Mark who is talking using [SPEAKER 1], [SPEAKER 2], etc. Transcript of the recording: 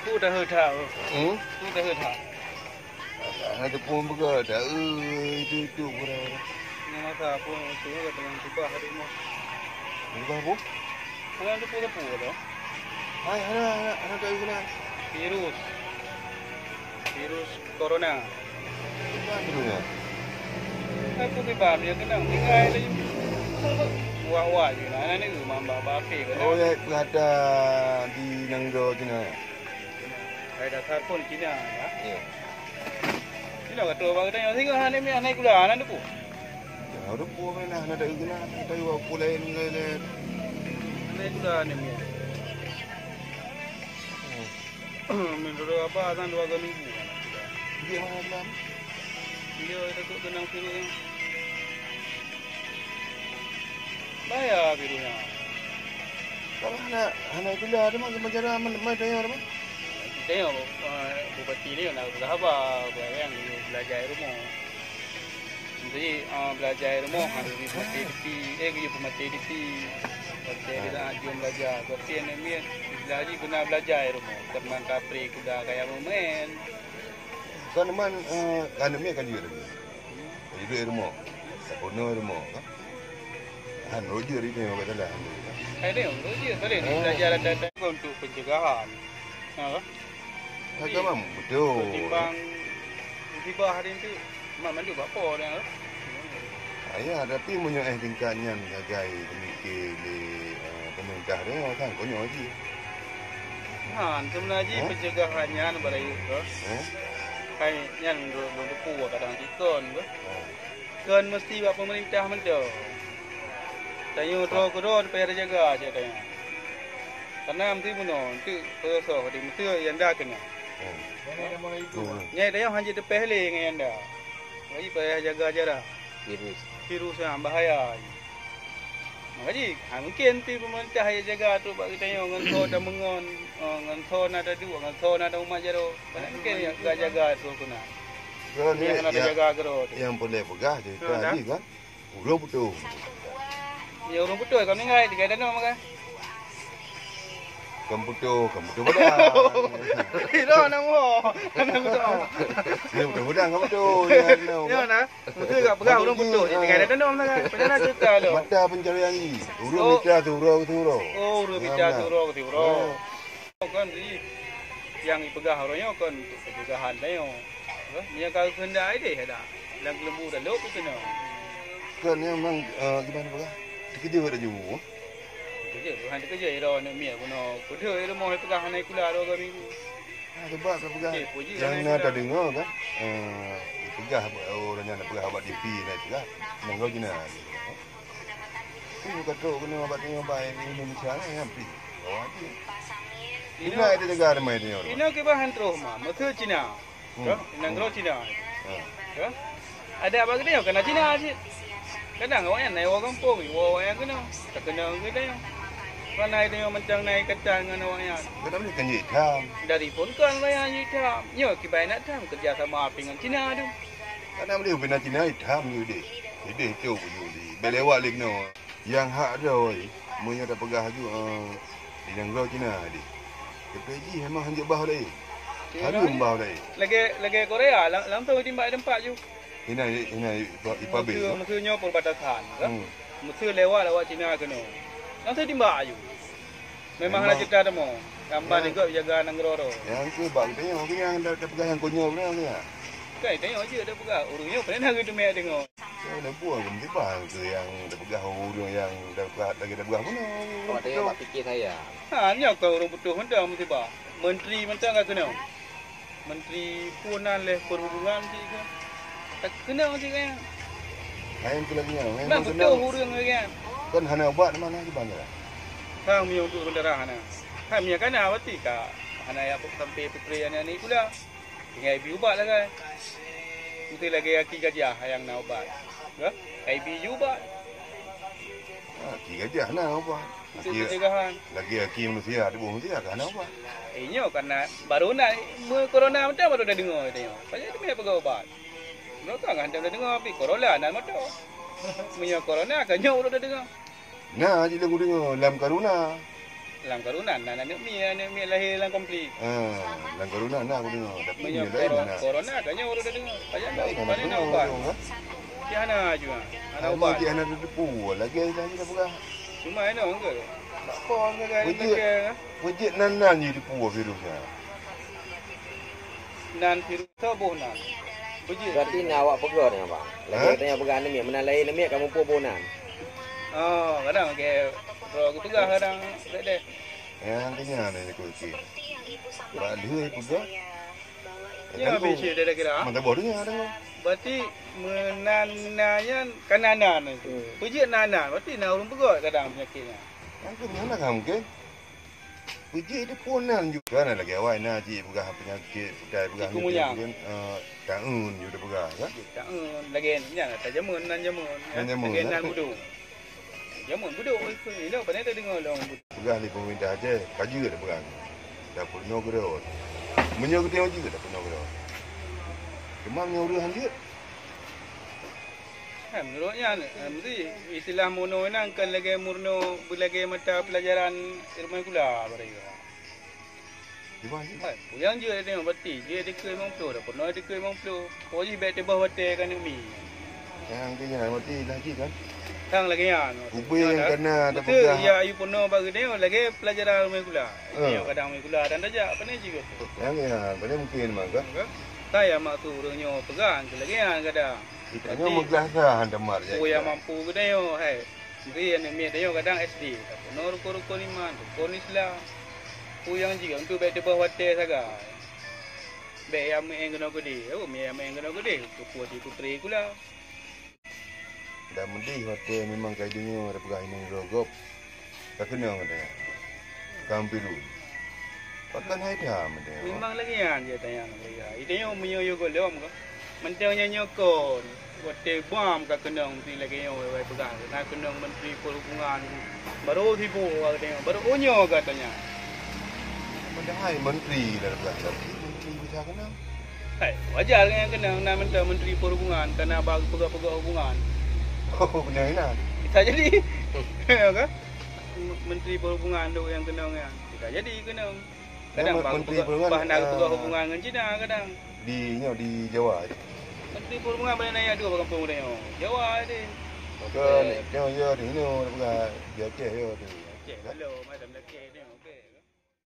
[SPEAKER 1] Ku dah tahu.
[SPEAKER 2] Hmm?
[SPEAKER 1] Ku dah tahu.
[SPEAKER 2] Ada pun buka dah. Itu pura.
[SPEAKER 1] Nama tak pun tu kata yang tiba hari mau.
[SPEAKER 2] Buka apa?
[SPEAKER 1] Kalau tu pun dah.
[SPEAKER 2] Hai, ada tak guna.
[SPEAKER 1] Virus corona.
[SPEAKER 2] Bukan dulunya.
[SPEAKER 1] Aku tiba dia kena tinggal lagi. Wah je lah. Ni mamba bape ke.
[SPEAKER 2] Oh ya, ada di Nangdo Cina.
[SPEAKER 1] Ada telefon Cina ya.
[SPEAKER 2] Ya.
[SPEAKER 1] Cina kata bagi tanya sih kan ni anak kula anak tu.
[SPEAKER 2] Ada pun mana ada guna. Ada juga pulai ni.
[SPEAKER 1] Anak kula ni mi. Menurut apa asan 2 minggu.
[SPEAKER 2] Dia mana dalam?
[SPEAKER 1] Dia takut kena virus. Bahaya virusnya.
[SPEAKER 2] Kalau anak gula ada macam mana tanya apa?
[SPEAKER 1] Tengok bupati ni nak berapa yang belajar rumah. Jadi belajar rumah harus di pemati di Berarti dia jom belajar. Berarti ni lagi guna belajar rumah. Teman kapri kuda kayak momen.
[SPEAKER 2] Kan man kan ni kan dia lagi. Jadi rumah. Kono rumah kan. Han rojer ini apa kata lah.
[SPEAKER 1] Ada rojer boleh belajar data untuk pencegahan. Ha.
[SPEAKER 2] Kata mam betul.
[SPEAKER 1] Timbang tiba hari itu mandu apa dia.
[SPEAKER 2] Ayah tapi punya tingkatnya sebagai pemikir pemerintah dia kan konyo lagi.
[SPEAKER 1] Sebenarnya pencegahannya barai ke. Kai nyan dulu ku kadang tikon ke. Kan mesti buat pemerintah mendo. Tayo ro supaya jaga aja tanya. Karena mesti buno tu peso di mesti yang dah kena. Nyai tayo hanya tepeh le dengan anda. Bagi supaya jaga aja dah. Virus yang bahaya. Makanya mungkin tu pemerintah yang jaga tu bagi tanya ngan dan mengon ngan ada dua ngan ada umat jaro. Mungkin yang jaga tu kena. Yang nak jaga gerot.
[SPEAKER 2] Yang boleh pegah je tadi kan. Urang betul.
[SPEAKER 1] Ya urang betul kami ngai tiga danau makan.
[SPEAKER 2] Komputer pada.
[SPEAKER 1] Iro namo.
[SPEAKER 2] Dia mudah-mudahan komputer.
[SPEAKER 1] Ya nah. Mesti gak pegang urang betul. Tiga danau makan. Pernah cerita lo.
[SPEAKER 2] Mata pencarian ni. Urang mitra tu urang.
[SPEAKER 1] Oh, urang mitra tu urang. Kan di yang ipegah orangnya kan untuk pencegahan tayo. Dia kalau hendak ide ada. Lang lembu dah lop tu kena.
[SPEAKER 2] Kan memang gimana pegah? Kerja ada jauh.
[SPEAKER 1] Kerja iro ni mia kuno. Kuda iro mau pegang naik kula 2 minggu.
[SPEAKER 2] Sebab pegang. Yang nak dengar kan. Pegah orangnya nak pegah buat DP nak pegah. Nanggo jina. Ini kata kena buat tengok baik Indonesia ni hampir. Oh tu. Ini ada negara mai dia.
[SPEAKER 1] Ini ke bahan terus mah. Masa Cina. Nangro Cina. Ada apa kita kena Cina aje. Kadang orang yang naik orang kampung, orang yang tak kena kita yang. Kalau naik dia macam naik kacang dengan orang yang.
[SPEAKER 2] Kita boleh kan hitam.
[SPEAKER 1] Dari pun kan bayar hitam. Yo kita nak hitam kerja sama dengan Cina tu.
[SPEAKER 2] Kadang boleh bina Cina hitam you deh. Jadi itu you di. Belewat lagi no. Yang hak dia oi. Munyo dah pegah ju di Nangro Cina di. KPG memang hanjak bah dah. Harum bah dah.
[SPEAKER 1] Lagi Korea langsung timbak tempat ju.
[SPEAKER 2] Ini ipabe.
[SPEAKER 1] Maksudnya perbatasan kan. Mesti lewat Cina kena. Langsung timbak ju. Memang ada cerita demo. Gambar juga jaga Nangroro.
[SPEAKER 2] Yang tu bang tengok yang dah pegang yang konyol ni kan.
[SPEAKER 1] Kan tengok je dah pegang. Urungnya pernah gitu mek tengok.
[SPEAKER 2] Dah buang mesti bang tu yang dah pegang urung yang dah pegang pun.
[SPEAKER 3] Kau tengok mak fikir saya.
[SPEAKER 1] Nya kau urung betul hendak mesti bang. Menteri mentang kan kena. Menteri Punan leh perhubungan mesti kan. Tak kena mesti kan.
[SPEAKER 2] Main tu lagi yang.
[SPEAKER 1] Memang betul urung kan.
[SPEAKER 2] Kan hana buat mana di mana?
[SPEAKER 1] Kang mi untuk kendaraan hana. Kami kan awati ka. Hana ya sampai putri ni pula. Tinggal ibu ubat lah kan. Mesti lagi aki gajah yang nak ubat. Ya? Ibu ubat.
[SPEAKER 2] Aki gajah nak ubat.
[SPEAKER 1] Itu pencegahan.
[SPEAKER 2] Lagi aki manusia ada manusia kan ubat.
[SPEAKER 1] Inyo karena baru nak corona macam baru dah dengar tengok. Pasal tu dia pegang ubat. Mereka kan dah dengar tapi corona nak mata. Punya corona kan nyo dah dengar.
[SPEAKER 2] Nah, jadi lagu dengar dalam corona.
[SPEAKER 1] lang karunan anak mi lahir lang komplit.
[SPEAKER 2] Lang corona nak aku dengar. Tapi ni
[SPEAKER 1] Banyak
[SPEAKER 2] lain nak.
[SPEAKER 1] corona katanya orang dah dengar. Banyak dah
[SPEAKER 2] Lain
[SPEAKER 1] pada nak ubat. Tiada juga. Ada
[SPEAKER 2] Ada
[SPEAKER 1] ubat.
[SPEAKER 2] ubat. Anak depu lagi lagi dah bukan.
[SPEAKER 1] Cuma ini enggak. Tak pon ke kan.
[SPEAKER 2] Wajib nan je depu virusnya.
[SPEAKER 1] Nan virus tubuh nan. Bujit.
[SPEAKER 3] Berarti nak awak pegang dengan bang. Lagi katanya pegang anemia, mana lain anemia kamu punan.
[SPEAKER 1] Oh, kadang ke bro aku pegang kadang dek.
[SPEAKER 2] Tanya ni aku okey. Balik pegang.
[SPEAKER 1] Ya bisi dia kira.
[SPEAKER 2] Mata bodoh dengar.
[SPEAKER 1] Berarti menananya kananan itu. Bujit nanan, berarti nak urung pegot kadang penyakitnya.
[SPEAKER 2] Aku mana kamu ke? Puji dia punan juga nak lagi awak nak cik pegah penyakit, pedai pegah ni taun you dah pegah kan?
[SPEAKER 1] Taun lagi nya tak jamun nan jamun. Lagi nan budu. Jamun budu ni dah pandai tak dengar long budu.
[SPEAKER 2] Pegah ni pemerintah aja, kaji dah pegah. Dah penuh gerot. Menyo kita juga dah penuh gerot. Kemang nyuruh hanjut.
[SPEAKER 1] Menurutnya mesti istilah mono ni kan lagi murno lagi mata pelajaran ilmu kula mereka.
[SPEAKER 2] Gimana?
[SPEAKER 1] Yang je tengok berarti dia dikoi 50 dah pernah dikoi 50. Poji bet tebah batai kan mi.
[SPEAKER 2] Yang kena mati lagi kan?
[SPEAKER 1] Tang lagi yang.
[SPEAKER 2] Ubin yang kena ada
[SPEAKER 1] betul
[SPEAKER 2] pegah.
[SPEAKER 1] ya ayu pernah bagi tengok lagi pelajaran ilmu kula. Tengok kadang ilmu kula dan saja apa ni juga.
[SPEAKER 2] Yang ya, pada mungkin maka.
[SPEAKER 1] Saya mak tu orangnya pegang lagi yang kadang.
[SPEAKER 2] Itanya meglasah handamar je.
[SPEAKER 1] Oh yang mampu ke tengok hai. Dia ni mi tengok kadang SD. Tak pernah ruko-ruko iman, ruko Islam. Yang juga untuk baik tebah watai saga. Baik yang main kena gede. Oh, yang main kena gede. Putih putri kula.
[SPEAKER 2] Dah mendih hotel memang kaidanya ada pegah ini rogop. Tak kena katanya. Kampilu. Pakan hai dah mendih.
[SPEAKER 1] Memang lagi yang dia tanya mereka. Itanya menyoyo golom ke. Mentanya nyokon. Watai bom ka kenang mesti lagi yang wei pegang. Nak kenang menteri perhubungan. Baru tipu tengok. Baru onyo katanya.
[SPEAKER 2] Padahal menteri dah pegah. Tapi menteri bisa kena.
[SPEAKER 1] Hai, wajar yang kena nak minta menteri perhubungan kerana bagi pegawai hubungan.
[SPEAKER 2] Oh, benar nak.
[SPEAKER 1] Tak jadi. Kan? Menteri perhubungan tu yang kena kan. Tak jadi kena. Kadang
[SPEAKER 2] menteri perhubungan
[SPEAKER 1] bahan pegawai hubungan dengan Cina kadang.
[SPEAKER 2] Di Jawa.
[SPEAKER 1] Menteri perhubungan boleh naik dua kampung dia. Jawa dia.
[SPEAKER 2] Kan, dia di ni pegah dia tu.
[SPEAKER 1] Cek hello macam nak